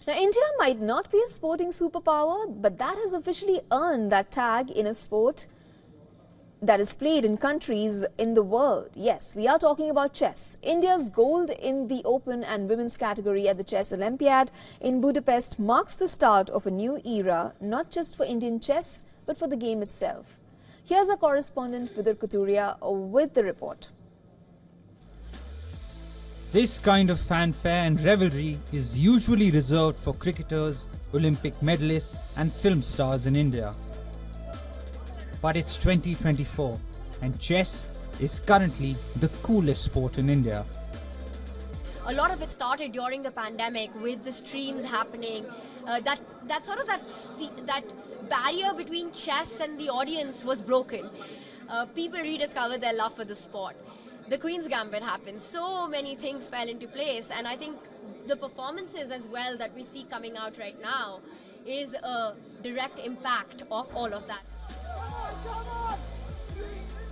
Now, India might not be a sporting superpower, but that has officially earned that tag in a sport that is played in countries in the world. Yes, we are talking about chess. India's gold in the open and women's category at the Chess Olympiad in Budapest marks the start of a new era, not just for Indian chess, but for the game itself. Here's our correspondent Vidur Kuturia with the report. This kind of fanfare and revelry is usually reserved for cricketers, Olympic medalists and film stars in India. But it's 2024 and chess is currently the coolest sport in India. A lot of it started during the pandemic with the streams happening. That barrier between chess and the audience was broken. People rediscovered their love for the sport. The Queen's Gambit happened. So many things fell into place, and I think the performances as well that we see coming out right now is a direct impact of all of that.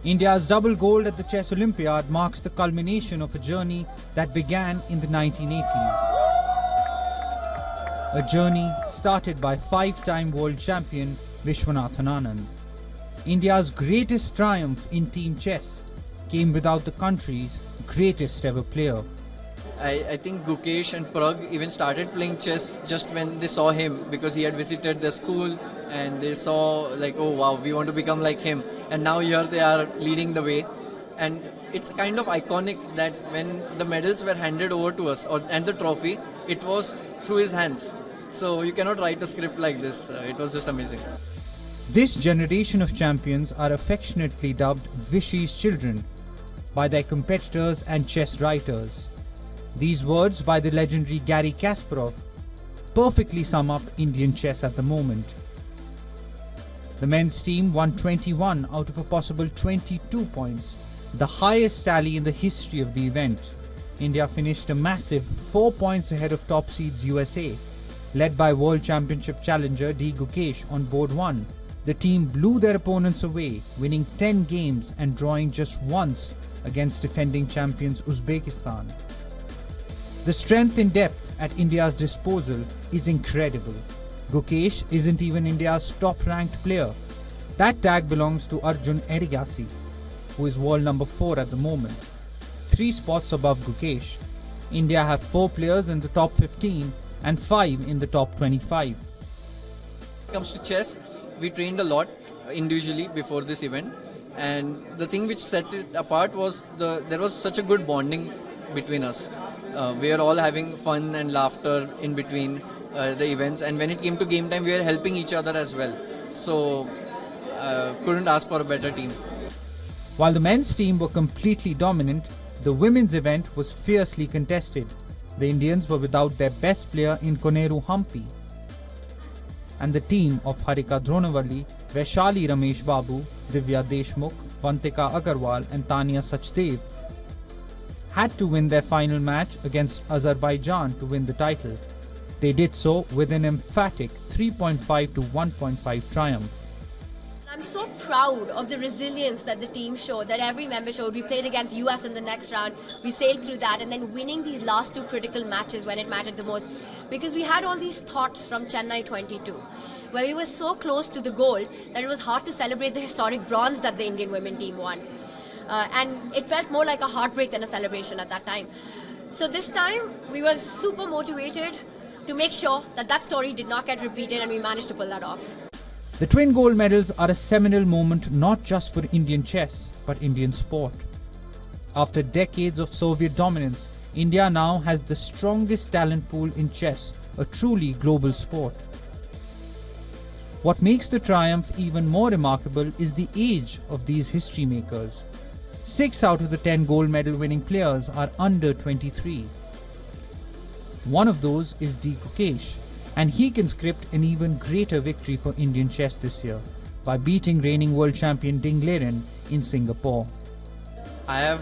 India's double gold at the Chess Olympiad marks the culmination of a journey that began in the 1980s. A journey started by five-time world champion Vishwanathan Anand. India's greatest triumph in team chess came without the country's greatest ever player. I think Gukesh and Prag even started playing chess just when they saw him, because he had visited the school and they saw like, oh wow, we want to become like him. And now here they are leading the way. And it's kind of iconic that when the medals were handed over to us and the trophy, it was through his hands. So you cannot write a script like this. It was just amazing. This generation of champions are affectionately dubbed Vishy's children by their competitors and chess writers. These words by the legendary Garry Kasparov perfectly sum up Indian chess at the moment. The men's team won 21 out of a possible 22 points, the highest tally in the history of the event. India finished a massive 4 points ahead of top seeds USA, led by World Championship challenger D. Gukesh on board 1. The team blew their opponents away, winning 10 games and drawing just once against defending champions Uzbekistan. The strength and depth at India's disposal is incredible. Gukesh isn't even India's top-ranked player. That tag belongs to Arjun Erigaisi, who is world number 4 at the moment. 3 spots above Gukesh. India have 4 players in the top 15 and 5 in the top 25. When it comes to chess, we trained a lot individually before this event, and the thing which set it apart was there was such a good bonding between us. We are all having fun and laughter in between the events, and when it came to game time, we were helping each other as well. So couldn't ask for a better team. While the men's team were completely dominant, the women's event was fiercely contested. The Indians were without their best player in Koneru Hampi, and the team of Harika Dronavalli, Vaishali Ramesh Babu, Divya Deshmukh, Vantika Agarwal and Tanya Sachdev had to win their final match against Azerbaijan to win the title. They did so with an emphatic 3.5 to 1.5 triumph. I'm so proud of the resilience that the team showed, that every member showed. We played against US in the next round, we sailed through that, and then winning these last 2 critical matches when it mattered the most. Because we had all these thoughts from Chennai 22, where we were so close to the gold that it was hard to celebrate the historic bronze that the Indian women team won. And it felt more like a heartbreak than a celebration at that time. So this time, we were super motivated to make sure that that story did not get repeated, and we managed to pull that off. The twin gold medals are a seminal moment not just for Indian chess, but Indian sport. After decades of Soviet dominance, India now has the strongest talent pool in chess, a truly global sport. What makes the triumph even more remarkable is the age of these history makers. 6 out of the 10 gold medal winning players are under 23. One of those is D. Gukesh, and he can script an even greater victory for Indian chess this year by beating reigning world champion Ding Liren in Singapore. I have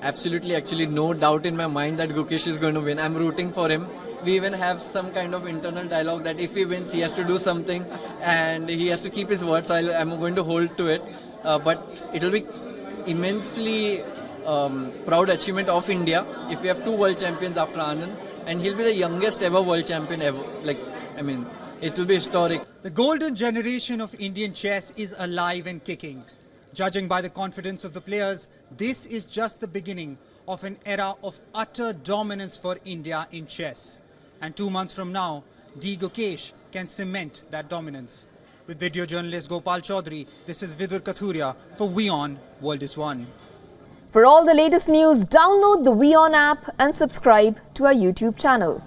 absolutely no doubt in my mind that Gukesh is going to win. I'm rooting for him. We even have some kind of internal dialogue that if he wins, he has to do something and he has to keep his word, so I'm going to hold to it. But it will be immensely proud achievement of India if we have 2 world champions after Anand. and he'll be the youngest ever world champion ever. It will be historic. The golden generation of Indian chess is alive and kicking. Judging by the confidence of the players, this is just the beginning of an era of utter dominance for India in chess. And 2 months from now, D. Gukesh can cement that dominance. With video journalist Gopal Chaudhary, this is Vidur Kathuria for WION World is One. For all the latest news, download the WION app and subscribe to our YouTube channel.